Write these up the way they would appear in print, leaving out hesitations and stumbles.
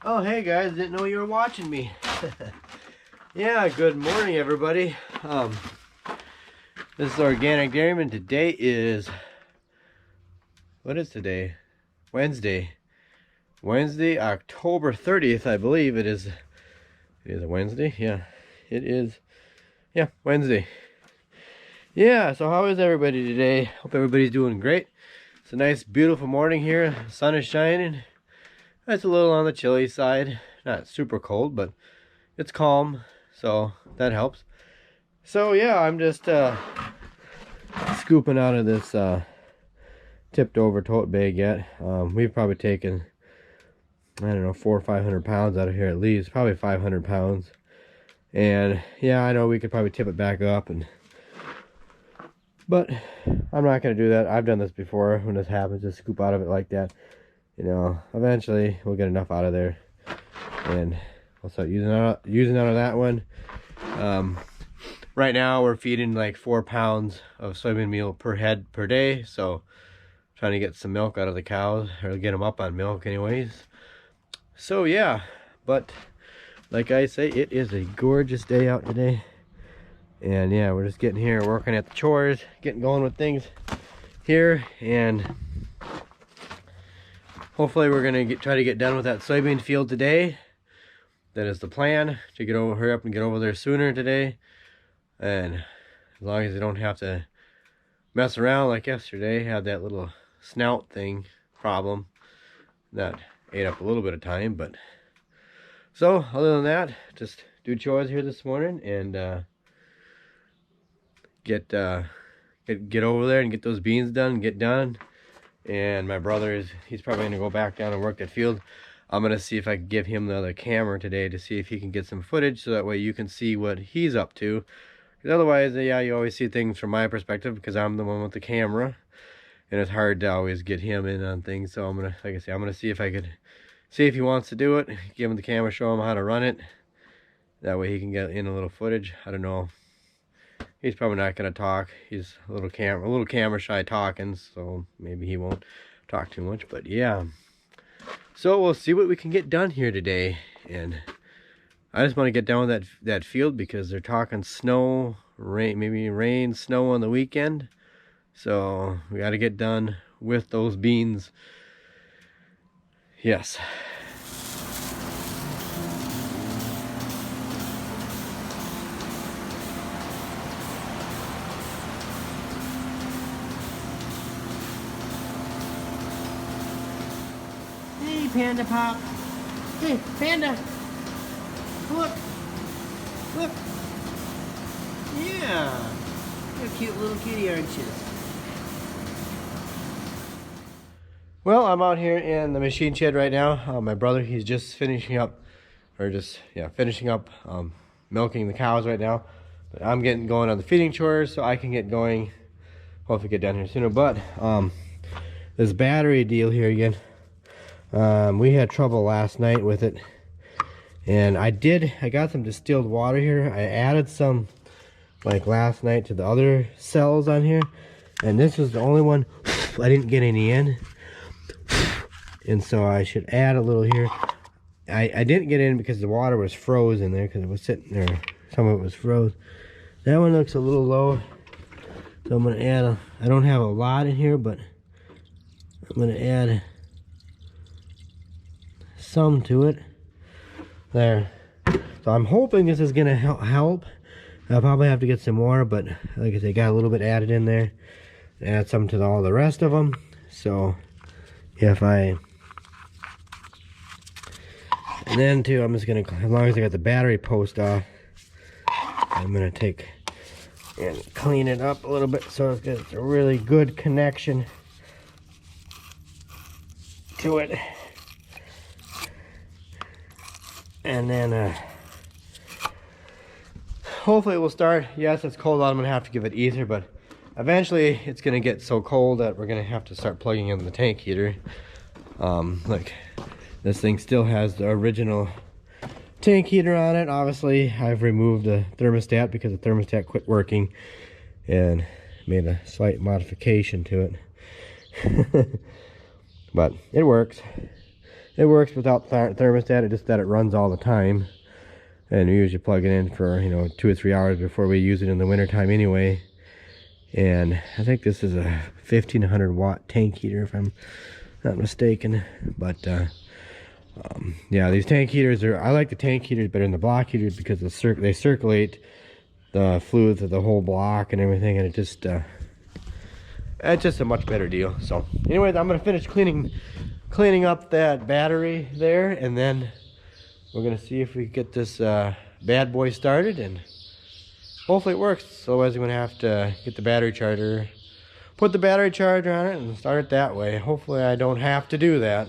Oh, hey guys, didn't know you were watching me. Yeah, good morning everybody. This is Organic Dairyman. Today is, what is today? Wednesday, October 30th, I believe it is. It is a Wednesday? Yeah, it is. Yeah, Wednesday. Yeah, so how is everybody today? Hope everybody's doing great. It's a nice, beautiful morning here. The sun is shining. It's a little on the chilly side. Not super cold, but it's calm, so that helps. So yeah, I'm just scooping out of this tipped over tote bag yet. We've probably taken, I don't know, 400 or 500 pounds out of here at least, probably 500 pounds. And yeah, I know we could probably tip it back up, but I'm not going to do that. I've done this before when this happens, just scoop out of it like that. You know, eventually we'll get enough out of there, and we'll start using out of that one. Right now we're feeding like 4 pounds of soybean meal per head per day, so trying to get some milk out of the cows, or get them up on milk anyways. So yeah, but like I say, it is a gorgeous day out today, and yeah, we're just getting here, working at the chores, getting going with things here, and hopefully we're gonna try to get done with that soybean field today. That is the plan, to hurry up and get over there sooner today. And as long as they don't have to mess around like yesterday, had that little snout thing problem that ate up a little bit of time. But so other than that, just do chores here this morning and get over there and get those beans done, get done. And my brother he's probably gonna go back down and work that field. I'm gonna see if I can give him the other camera today to see if he can get some footage, so that way you can see what he's up to. Because otherwise, yeah, you always see things from my perspective because I'm the one with the camera, and it's hard to always get him in on things. So I'm gonna, like I say, I'm gonna see if I could see if he wants to do it, give him the camera, show him how to run it. That way he can get in a little footage. I don't know. He's probably not gonna talk. He's a little camera shy talking, so maybe he won't talk too much. But yeah, so we'll see what we can get done here today. And I just want to get down with that field because they're talking snow, rain, maybe rain, snow on the weekend. So we got to get done with those beans. Yes. Hey, Panda Pop. Hey, Panda. Look. Look. Yeah. You're a cute little kitty, aren't you? Well, I'm out here in the machine shed right now. My brother, he's just finishing up, milking the cows right now. But I'm getting going on the feeding chores so I can get going. Hopefully get down here sooner. But this battery deal here again. We had trouble last night with it. And I got some distilled water here. I added some like last night to the other cells on here. And this is the only one I didn't get any in. And so I should add a little here. I didn't get in because the water was frozen there, because it was sitting there. Some of it was froze. That one looks a little low. So I'm going to add I don't have a lot in here, but I'm going to add some to it. There. So I'm hoping this is going to help. I'll probably have to get some more, but like I said, got a little bit added in there. Add some to all the rest of them. So if and then too, I'm just going to, as long as I got the battery post off, I'm going to take and clean it up a little bit so it's a really good connection to it. And then hopefully it will start. Yes, it's cold out. I'm gonna have to give it ether, but eventually it's gonna get so cold that we're gonna have to start plugging in the tank heater. Like this thing still has the original tank heater on it. Obviously I've removed the thermostat because the thermostat quit working and made a slight modification to it. But it works. It works without thermostat, it's just that it runs all the time. And we usually plug it in for, you know, 2 or 3 hours before we use it in the wintertime anyway. And I think this is a 1500 watt tank heater if I'm not mistaken. But yeah, these tank heaters are, I like the tank heaters better than the block heaters because they circulate the fluid to the whole block and everything, and it's just a much better deal. So anyways, I'm gonna finish cleaning up that battery there, and then we're gonna see if we can get this bad boy started, and hopefully it works. Otherwise, we're gonna have to get the battery charger, put the battery charger on it, and start it that way. Hopefully, I don't have to do that.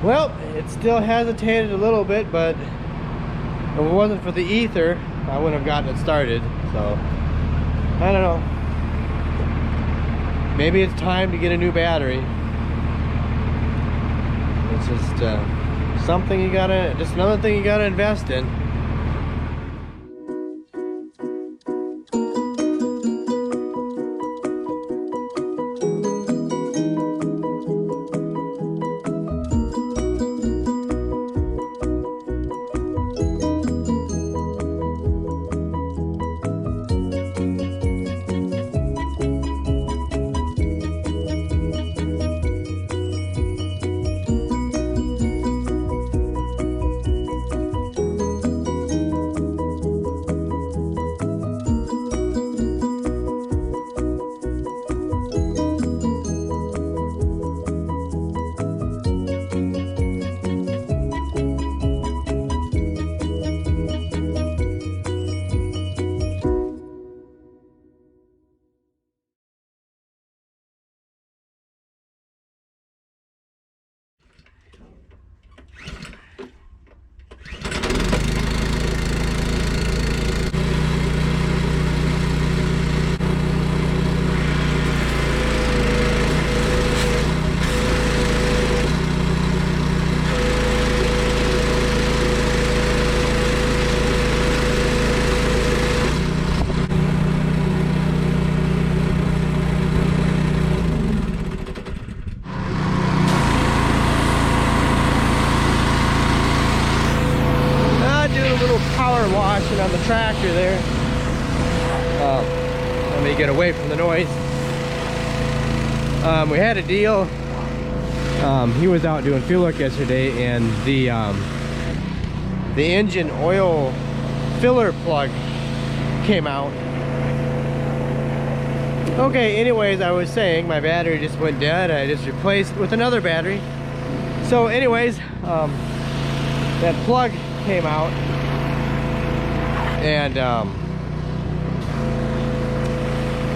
Well, it still hesitated a little bit, but if it wasn't for the ether, I wouldn't have gotten it started. So, I don't know. Maybe it's time to get a new battery. It's just something you gotta, just another thing you gotta invest in. Washing on the tractor there. Let me get away from the noise. We had a deal. He was out doing field work yesterday, and the engine oil filler plug came out. Okay, anyways, I was saying my battery just went dead. I just replaced with another battery. So anyways, that plug came out, and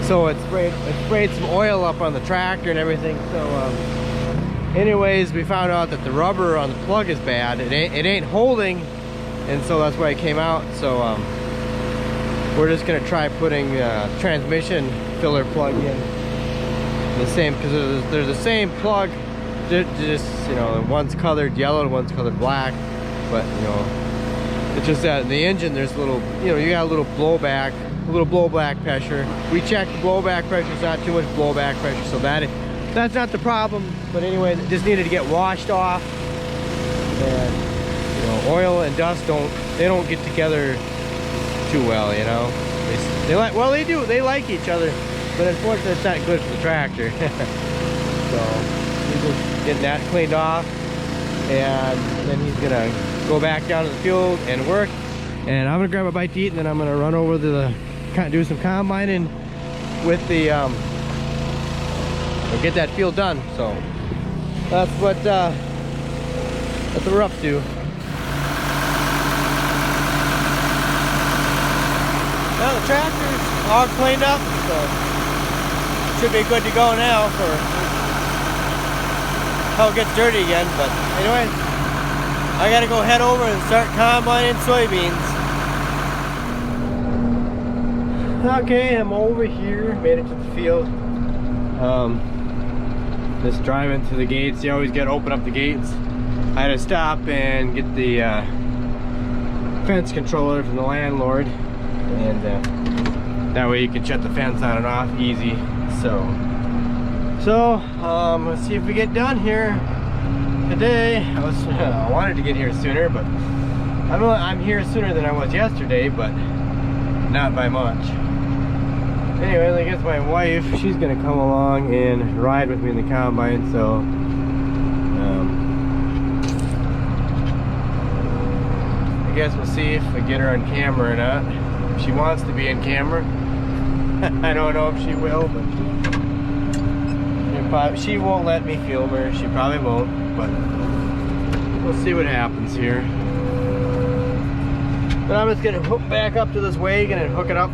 so it sprayed some oil up on the tractor and everything. So anyways, we found out that the rubber on the plug is bad. It ain't holding, and so that's why it came out. So we're just gonna try putting transmission filler plug in the same, because there's the same plug, just, you know, one's colored yellow and one's colored black, but you know, it's just that in the engine there's a little, you know, you got a little blowback pressure. We checked the blowback pressure, it's not too much blowback pressure, so that's not the problem. But anyway, it just needed to get washed off, and you know, oil and dust don't get together too well, you know. They like, well, they do, they like each other, but unfortunately it's not good for the tractor. So he's just getting that cleaned off, and then he's gonna go back down to the field and work, and I'm gonna grab a bite to eat, and then I'm gonna run over to the, do some combining with the or get that field done. So that's what we're up to. Well, the tractor's all cleaned up, so should be good to go now for how it gets dirty again. But anyway, I gotta go head over and start combining soybeans. Okay, I'm over here, made it to the field. Just driving to the gates. You always gotta open up the gates. I had to stop and get the fence controller from the landlord, and that way you can shut the fence on and off easy. So let's see if we get done here today. I wanted to get here sooner, but I'm here sooner than I was yesterday, but not by much. Anyway, I guess my wife, she's gonna come along and ride with me in the combine, so I guess we'll see if we get her on camera or not. If she wants to be in camera. I don't know if she will, but she won't let me film her. She probably won't, but we'll see what happens here. But I'm just gonna hook back up to this wagon and hook it up,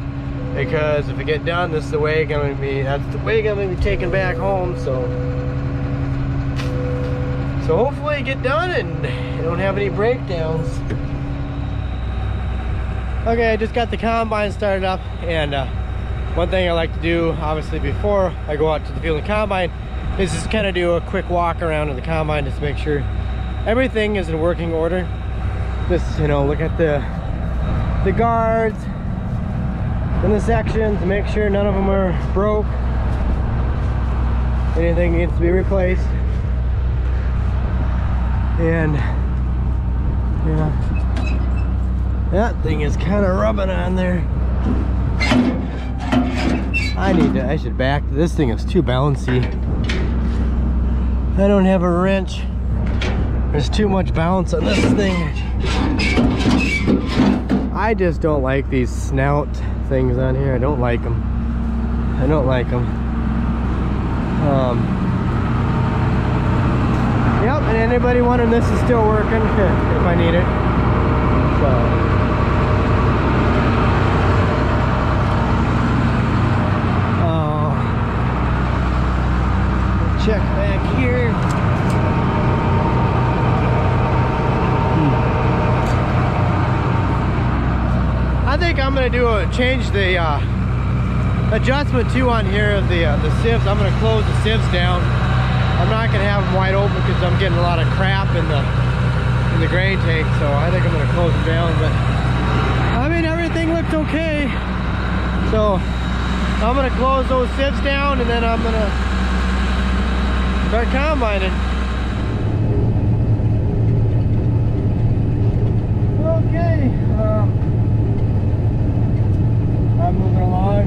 because if I get done, this is the wagon that's the wagon I'm gonna be taking back home. So hopefully I get done and I don't have any breakdowns. Okay, I just got the combine started up, and one thing I like to do, obviously, before I go out to the field and combine, is just kind of do a quick walk around of the combine just to make sure everything is in working order. Just, you know, look at the guards and the sections to make sure none of them are broke. Anything needs to be replaced. And yeah, that thing is kind of rubbing on there. I should back. This thing is too bouncy. I don't have a wrench. There's too much bounce on this thing. I just don't like these snout things on here. I don't like them. I don't like them. Yep, and anybody wondering, this is still working if I need it. So. Check back here. I think I'm gonna change the adjustment too on here of the sieves. I'm gonna close the sieves down. I'm not gonna have them wide open because I'm getting a lot of crap in the grain tank. So I think I'm gonna close them down. But I mean, everything looked okay. So I'm gonna close those sieves down, and then I'm gonna start combining. Okay, I'm moving along.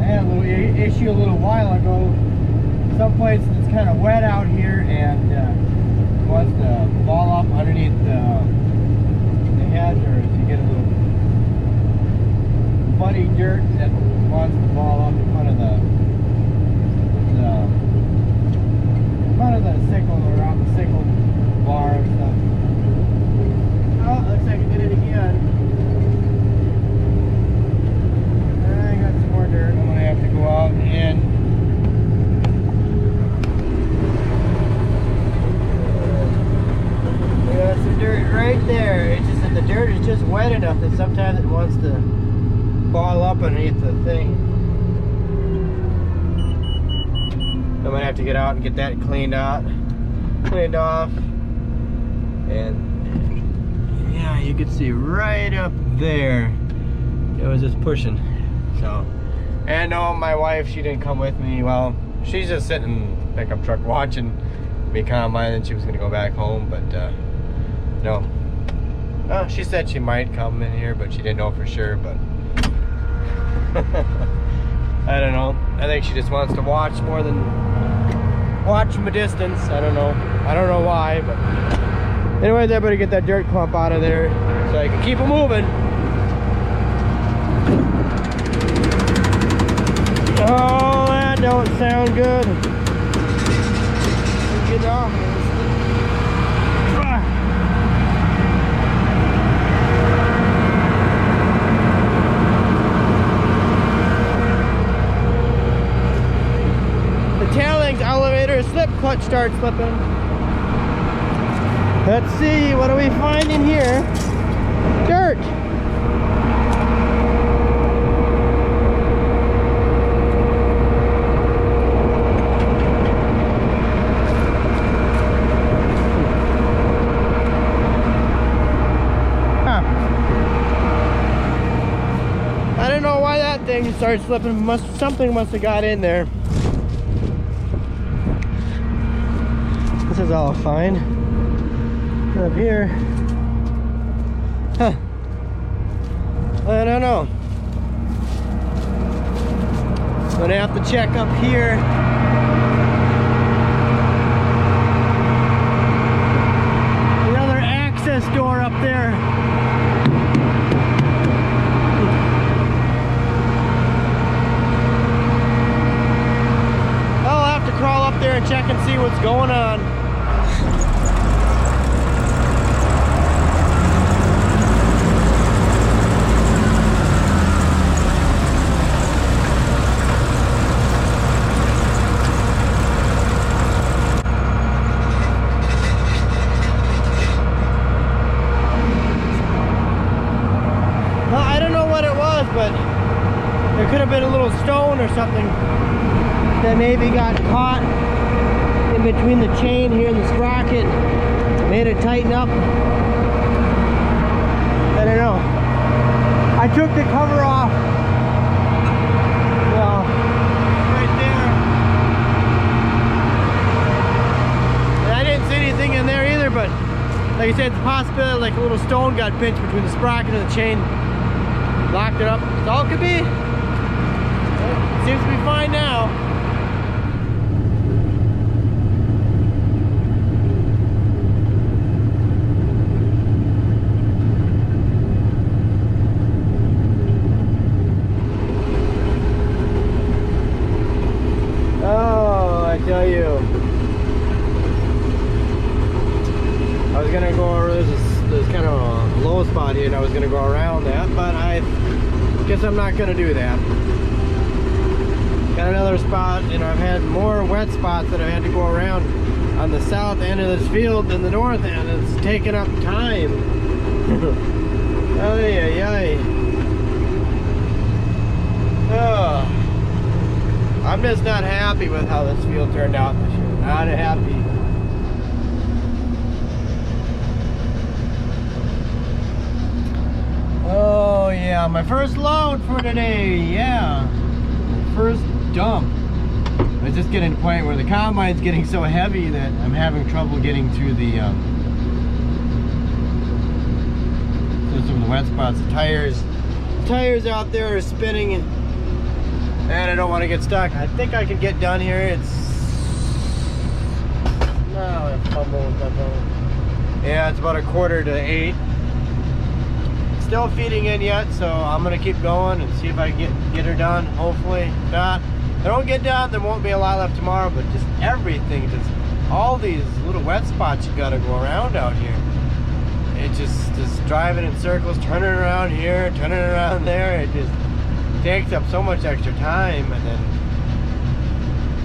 I had a little issue a little while ago. Some places it's kind of wet out here, and wants to ball up underneath the hedge, or if you get a little muddy dirt that wants to ball up in front of the sickle, around the sickle bar and stuff. Oh, looks like I did it again. I got some more dirt. I'm gonna have to go out and we got some dirt right there. It's just that the dirt is just wet enough that sometimes it wants to ball up underneath the thing. I'm gonna have to get out and get that cleaned off, and yeah, you can see right up there it was just pushing. So, and no, my wife, she didn't come with me. Well, she's just sitting in the pickup truck watching me combine, and she was gonna go back home, but no. She said she might come in here, but she didn't know for sure. But I don't know. I think she just wants to watch more than watch from a distance. I don't know why, but anyways, I better get that dirt clump out of there so I can keep it moving. Oh, that don't sound good. Get off this. Elevator slip clutch starts slipping. Let's see, what are we finding here? Dirt. why that thing started slipping. Something must have got in there. This is all fine. Up here, huh? I don't know. Gonna have to check up here. The other access door up there. I'll have to crawl up there and check and see what's going on. But there could have been a little stone or something that maybe got caught in between the chain here and the sprocket, made it tighten up. I don't know. I took the cover off. Well, right there. And I didn't see anything in there either, but like I said, it's a possibility like a little stone got pinched between the sprocket and the chain. Locked it up. That's all it could be. It seems to be fine now. Oh, I tell you. I was gonna go over there's kind of a low spot here and I was gonna go around that, but I guess I'm not gonna do that. Got another spot, and I've had more wet spots that I've had to go around on the south end of this field than the north end. It's taken up time. Ay, ay, ay. I'm just not happy with how this field turned out this year. Not happy. Oh yeah, my first load for today. Yeah, first dump. It's just getting to the point where the combine's getting so heavy that I'm having trouble getting through the through some of the wet spots. The tires out there are spinning, and I don't want to get stuck. I think I can get done here. It's no, I fumbled with my phone. Yeah, it's about 7:45. Still feeding in yet, so I'm gonna keep going and see if I can get her done. Hopefully, if not, if I don't get done, there won't be a lot left tomorrow. But just everything, just all these little wet spots you gotta go around out here. It just driving in circles, turning around here, turning around there. It just takes up so much extra time, and then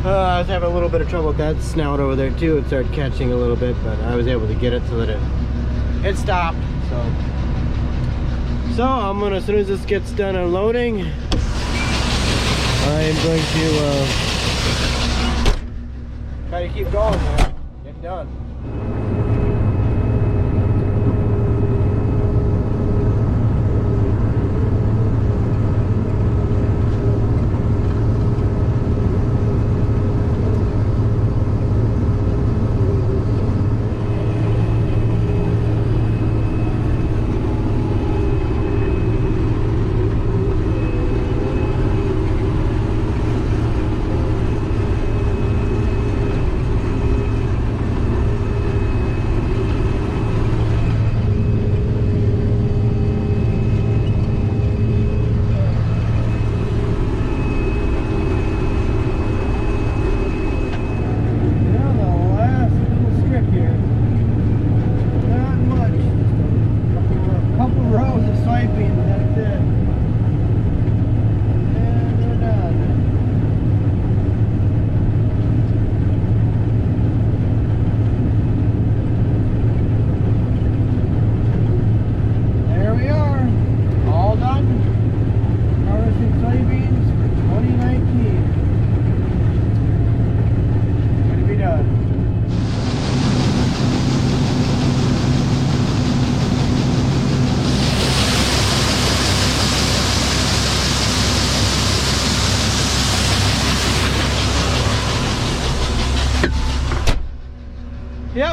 I was having a little bit of trouble with that snout over there too. It started catching a little bit, but I was able to get it so that it stopped. So I'm gonna, as soon as this gets done unloading, I'm going to try to keep going, man. Get done.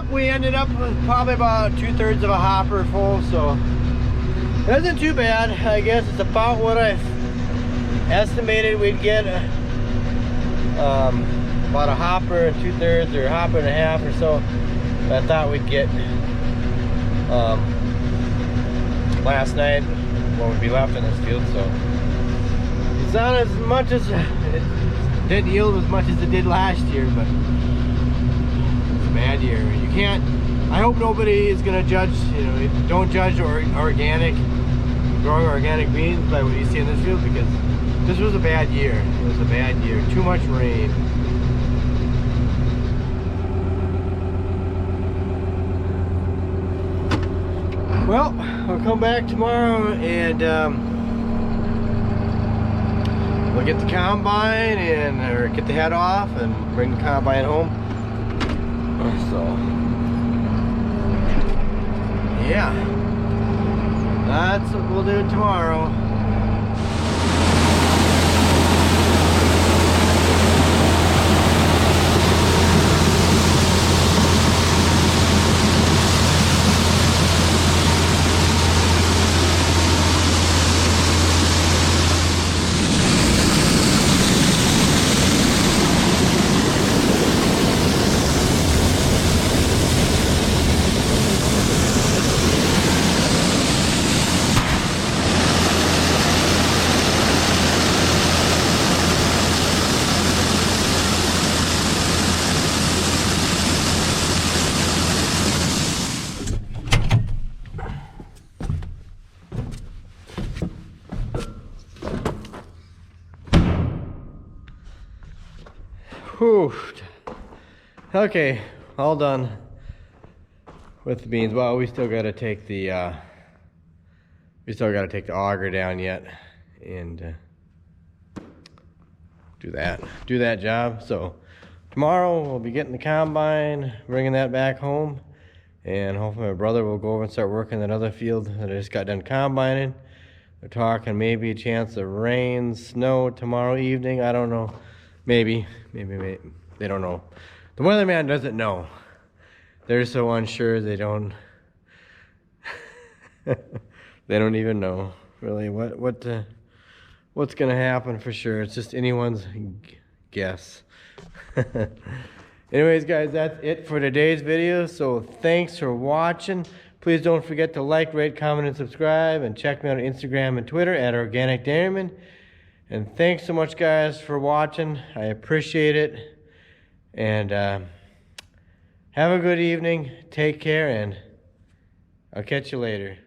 Yep, we ended up with probably about 2/3 of a hopper full, so it isn't too bad. I guess it's about what I estimated we'd get. About a hopper and 2/3 or a hopper and a half or so. I thought we'd get last night what would be left in this field, so it's not as much as it didn't yield as much as it did last year, but it's a bad year. You can't, I hope nobody is gonna judge, you know, don't judge growing organic beans by what you see in this field, because this was a bad year. It was a bad year. Too much rain. Well, I'll come back tomorrow and we'll get the combine or get the head off and bring the combine home. So, yeah, that's what we'll do tomorrow. Whew. Okay, all done with the beans. Well, we still got to take the auger down yet and do that job. So tomorrow we'll be getting the combine, bringing that back home, and hopefully my brother will go over and start working that other field that I just got done combining. They're talking maybe a chance of rain, snow tomorrow evening. I don't know. Maybe. They don't know. The weatherman doesn't know. They're so unsure they don't they don't even know really what's gonna happen for sure. It's just anyone's guess. Anyways, guys, that's it for today's video. So thanks for watching. Please don't forget to like, rate, comment, and subscribe, and check me out on Instagram and Twitter at Organic Dairyman. And thanks so much, guys, for watching. I appreciate it. And have a good evening. Take care, and I'll catch you later.